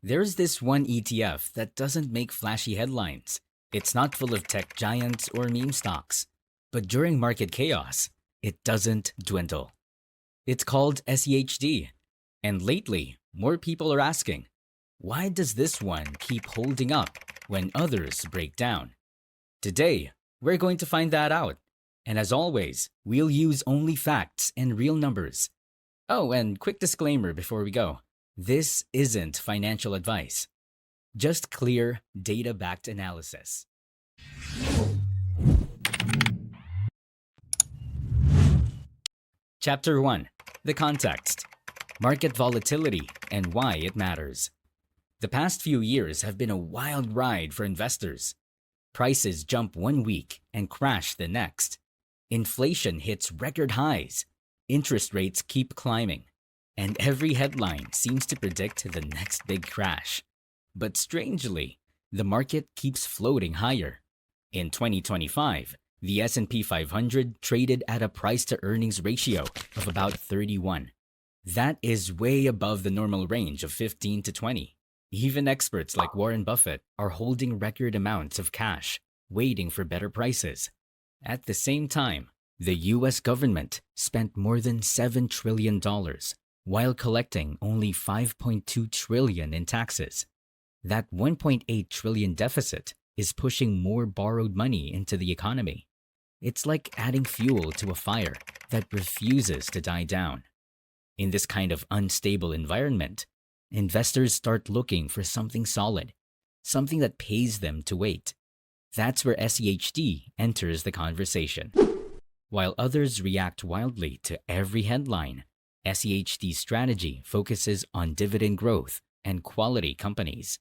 There's this one ETF that doesn't make flashy headlines. It's not full of tech giants or meme stocks. But during market chaos, it doesn't dwindle. It's called SCHD. And lately, more people are asking, why does this one keep holding up when others break down? Today, we're going to find that out. And as always, we'll use only facts and real numbers. Oh, and quick disclaimer before we go. This isn't financial advice, just clear, data-backed analysis. Chapter 1. The context. Market volatility and why it matters. The past few years have been a wild ride for investors. Prices jump one week and crash the next. Inflation hits record highs. Interest rates keep climbing. And every headline seems to predict the next big crash. But strangely, the market keeps floating higher. In 2025, the S&P 500 traded at a price-to-earnings ratio of about 31. That is way above the normal range of 15 to 20. Even experts like Warren Buffett are holding record amounts of cash, waiting for better prices. At the same time, the U.S. government spent more than $7 trillion while collecting only $5.2 trillion in taxes. That $1.8 trillion deficit is pushing more borrowed money into the economy. It's like adding fuel to a fire that refuses to die down. In this kind of unstable environment, investors start looking for something solid, something that pays them to wait. That's where SCHD enters the conversation. While others react wildly to every headline, SCHD's strategy focuses on dividend growth and quality companies.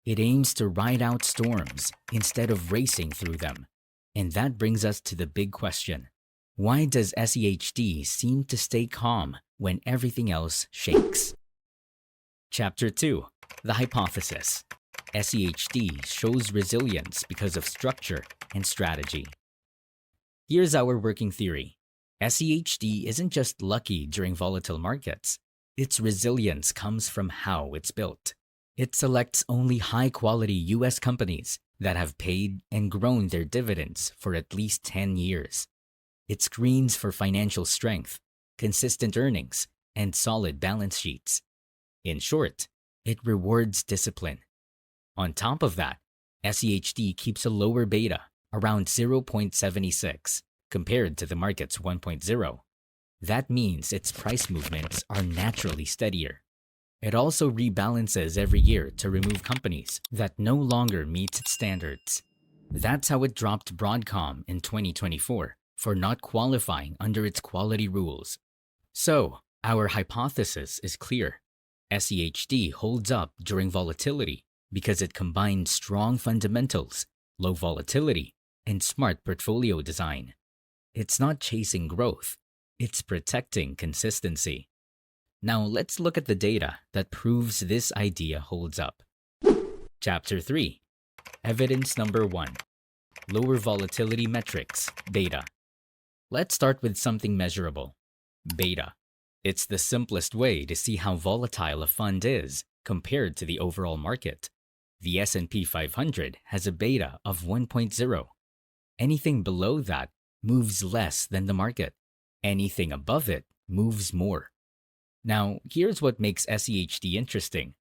It aims to ride out storms instead of racing through them. And that brings us to the big question. Why does SCHD seem to stay calm when everything else shakes? Chapter 2. The hypothesis. SCHD shows resilience because of structure and strategy. Here's our working theory. SCHD isn't just lucky during volatile markets. Its resilience comes from how it's built. It selects only high-quality U.S. companies that have paid and grown their dividends for at least 10 years. It screens for financial strength, consistent earnings, and solid balance sheets. In short, it rewards discipline. On top of that, SCHD keeps a lower beta, around 0.76, compared to the market's 1.0. That means its price movements are naturally steadier. It also rebalances every year to remove companies that no longer meet its standards. That's how it dropped Broadcom in 2024 for not qualifying under its quality rules. So, our hypothesis is clear. SCHD holds up during volatility because it combines strong fundamentals, low volatility, and smart portfolio design. It's not chasing growth, it's protecting consistency. Now let's look at the data that proves this idea holds up. Chapter 3. Evidence number 1. Lower volatility metrics, beta. Let's start with something measurable. Beta. It's the simplest way to see how volatile a fund is compared to the overall market. The S&P 500 has a beta of 1.0. Anything below that moves less than the market. Anything above it moves more. Now, here's what makes SCHD interesting.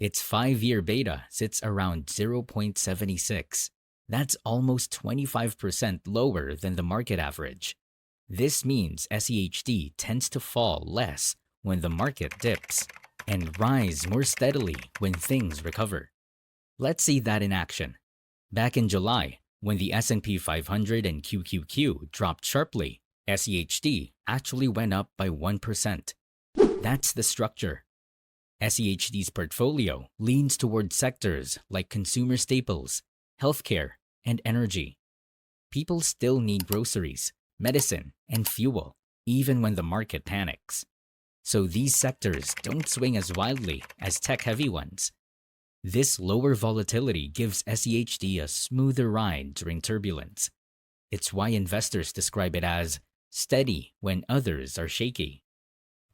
Its 5-year beta sits around 0.76. That's almost 25% lower than the market average. This means SCHD tends to fall less when the market dips and rise more steadily when things recover. Let's see that in action. Back in July, when the S&P 500 and QQQ dropped sharply, SCHD actually went up by 1%. That's the structure. SCHD's portfolio leans toward sectors like consumer staples, healthcare, and energy. People still need groceries, medicine, and fuel, even when the market panics. So these sectors don't swing as wildly as tech-heavy ones. This lower volatility gives SCHD a smoother ride during turbulence. It's why investors describe it as steady when others are shaky.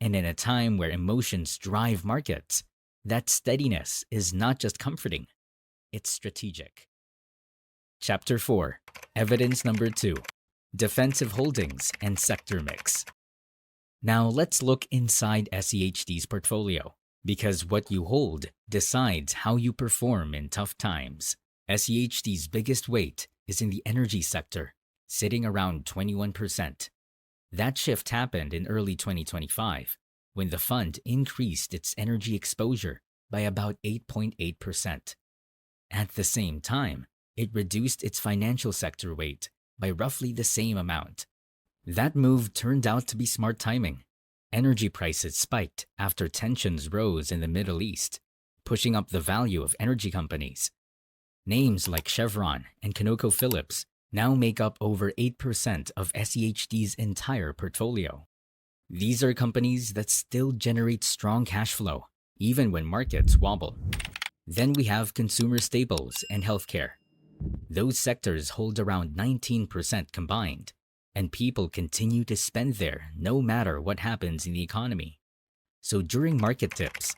And in a time where emotions drive markets, That steadiness is not just comforting, it's strategic. Chapter 4. Evidence number 2. Defensive holdings and sector mix. Now let's look inside SCHD's portfolio, because what you hold decides how you perform in tough times. SCHD's biggest weight is in the energy sector, sitting around 21%. That shift happened in early 2025, when the fund increased its energy exposure by about 8.8%. At the same time, it reduced its financial sector weight by roughly the same amount. That move turned out to be smart timing. Energy prices spiked after tensions rose in the Middle East, pushing up the value of energy companies. Names like Chevron and ConocoPhillips now make up over 8% of SCHD's entire portfolio. These are companies that still generate strong cash flow, even when markets wobble. Then we have consumer staples and healthcare. Those sectors hold around 19% combined, and people continue to spend there no matter what happens in the economy. So during market dips,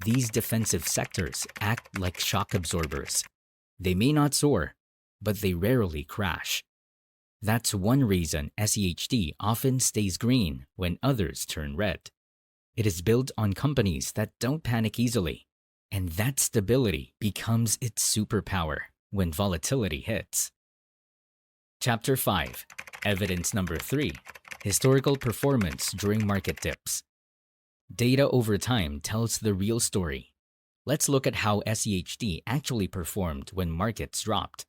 these defensive sectors act like shock absorbers. They may not soar, but they rarely crash. That's one reason SCHD often stays green when others turn red. It is built on companies that don't panic easily, and that stability becomes its superpower when volatility hits. Chapter 5. Evidence number 3. Historical performance during market dips. Data over time tells the real story. Let's look at how SCHD actually performed when markets dropped.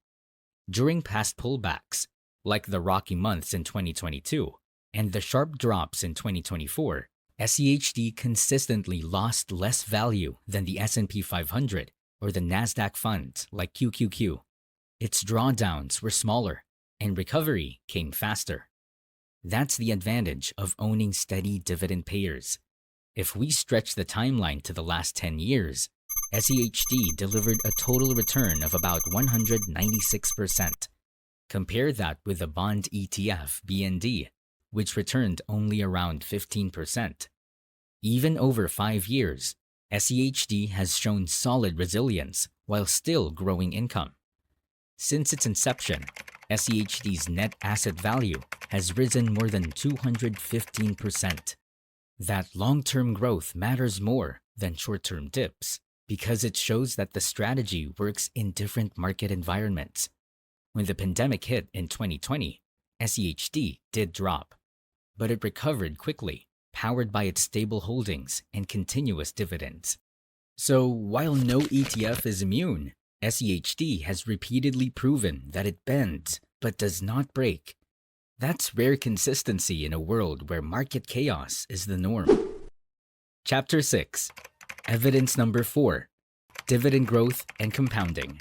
During past pullbacks, like the rocky months in 2022 and the sharp drops in 2024, SCHD consistently lost less value than the S&P 500 or the Nasdaq fund like QQQ. Its drawdowns were smaller and recovery came faster. That's the advantage of owning steady dividend payers. If we stretch the timeline to the last 10 years, SCHD delivered a total return of about 196%. Compare that with the bond ETF BND, which returned only around 15%. Even over 5 years, SCHD has shown solid resilience while still growing income. Since its inception, SCHD's net asset value has risen more than 215%. That long-term growth matters more than short-term dips because it shows that the strategy works in different market environments. When the pandemic hit in 2020, SCHD did drop, but it recovered quickly, powered by its stable holdings and continuous dividends. So while no ETF is immune, SCHD has repeatedly proven that it bends but does not break. That's rare consistency in a world where market chaos is the norm. Chapter 6. Evidence number 4. Dividend growth and compounding.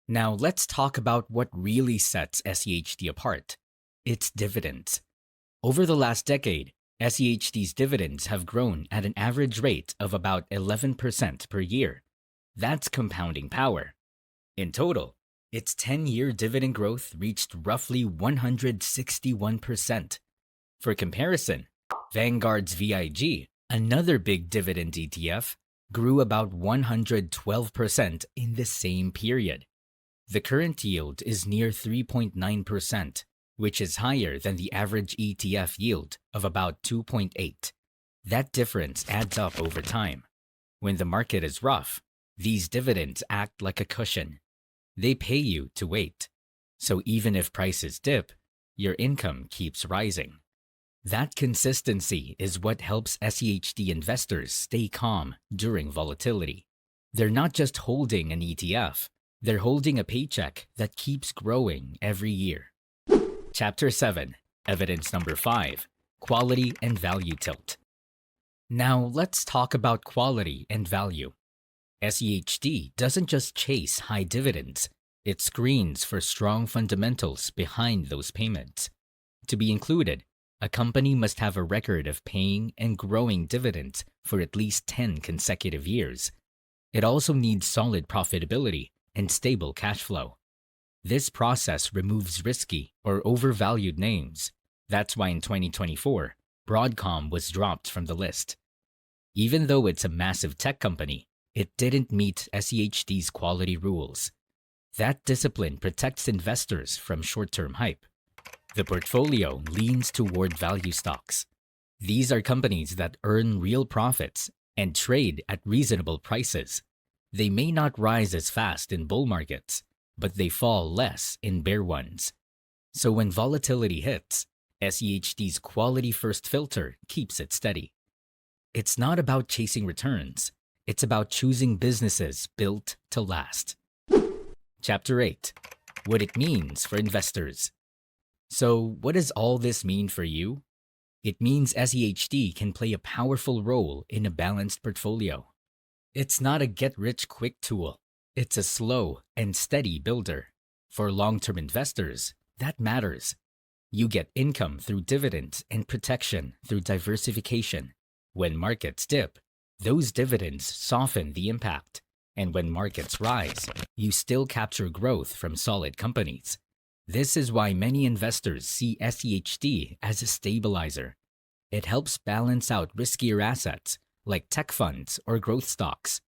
Now let's talk about what really sets SCHD apart. Its dividends. Over the last decade, SCHD's dividends have grown at an average rate of about 11% per year. That's compounding power. In total, its 10-year dividend growth reached roughly 161%. For comparison, Vanguard's VIG, another big dividend ETF, grew about 112% in the same period. The current yield is near 3.9%, which is higher than the average ETF yield of about 2.8%. That difference adds up over time. When the market is rough, these dividends act like a cushion. They pay you to wait. So even if prices dip, your income keeps rising. That consistency is what helps SCHD investors stay calm during volatility. They're not just holding an ETF, they're holding a paycheck that keeps growing every year. Chapter 7. Evidence number 5. Quality and value tilt. Now let's talk about quality and value. SCHD doesn't just chase high dividends, it screens for strong fundamentals behind those payments. To be included, a company must have a record of paying and growing dividends for at least 10 consecutive years. It also needs solid profitability and stable cash flow. This process removes risky or overvalued names. That's why in 2024, Broadcom was dropped from the list. Even though it's a massive tech company, It didn't meet SCHD's quality rules. That discipline protects investors from short-term hype. The portfolio leans toward value stocks. These are companies that earn real profits and trade at reasonable prices. They may not rise as fast in bull markets, but they fall less in bear ones. So when volatility hits, SCHD's quality first filter keeps it steady. It's not about chasing returns. It's about choosing businesses built to last. Chapter 8. What it means for investors. So what does all this mean for you? It means SCHD can play a powerful role in a balanced portfolio. It's not a get-rich-quick tool. It's a slow and steady builder. For long-term investors, that matters. You get income through dividends and protection through diversification. When markets dip, those dividends soften the impact. And when markets rise, you still capture growth from solid companies. This is why many investors see SCHD as a stabilizer. It helps balance out riskier assets like tech funds or growth stocks.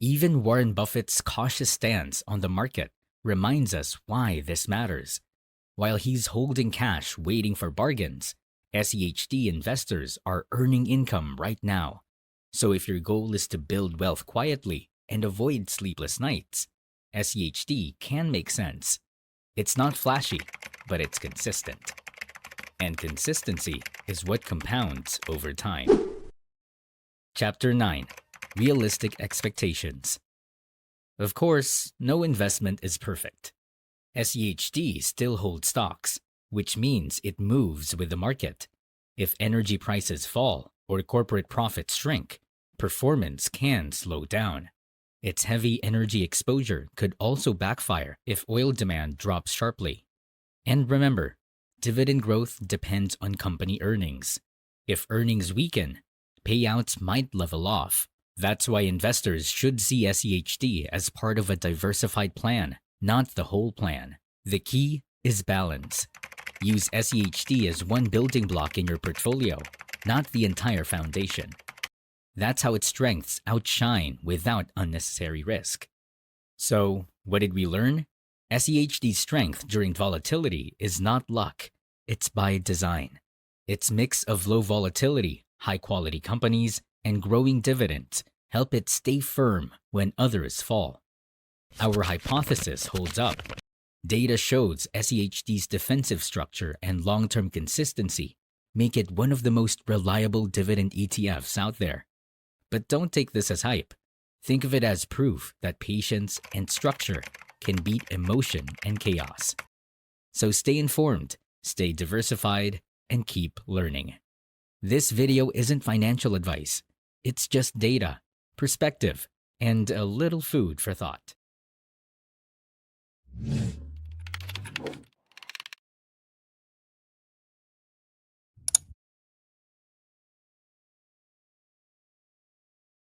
Even Warren Buffett's cautious stance on the market reminds us why this matters. While he's holding cash waiting for bargains, SCHD investors are earning income right now. So if your goal is to build wealth quietly and avoid sleepless nights, SCHD can make sense. It's not flashy, but it's consistent. And consistency is what compounds over time. Chapter 9. Realistic Expectations. Of course, no investment is perfect. SCHD still holds stocks, which means it moves with the market. If energy prices fall or corporate profits shrink, performance can slow down. Its heavy energy exposure could also backfire if oil demand drops sharply. And remember, dividend growth depends on company earnings. If earnings weaken, payouts might level off. That's why investors should see SCHD as part of a diversified plan, not the whole plan. The key is balance. Use SCHD as one building block in your portfolio, not the entire foundation. That's how its strengths outshine without unnecessary risk. So, what did we learn? SCHD's strength during volatility is not luck, it's by design. Its mix of low volatility, high-quality companies, and growing dividends help it stay firm when others fall. Our hypothesis holds up. Data shows SCHD's defensive structure and long-term consistency make it one of the most reliable dividend ETFs out there. But don't take this as hype. Think of it as proof that patience and structure can beat emotion and chaos. So stay informed, stay diversified, and keep learning. This video isn't financial advice. It's just data, perspective, and a little food for thought.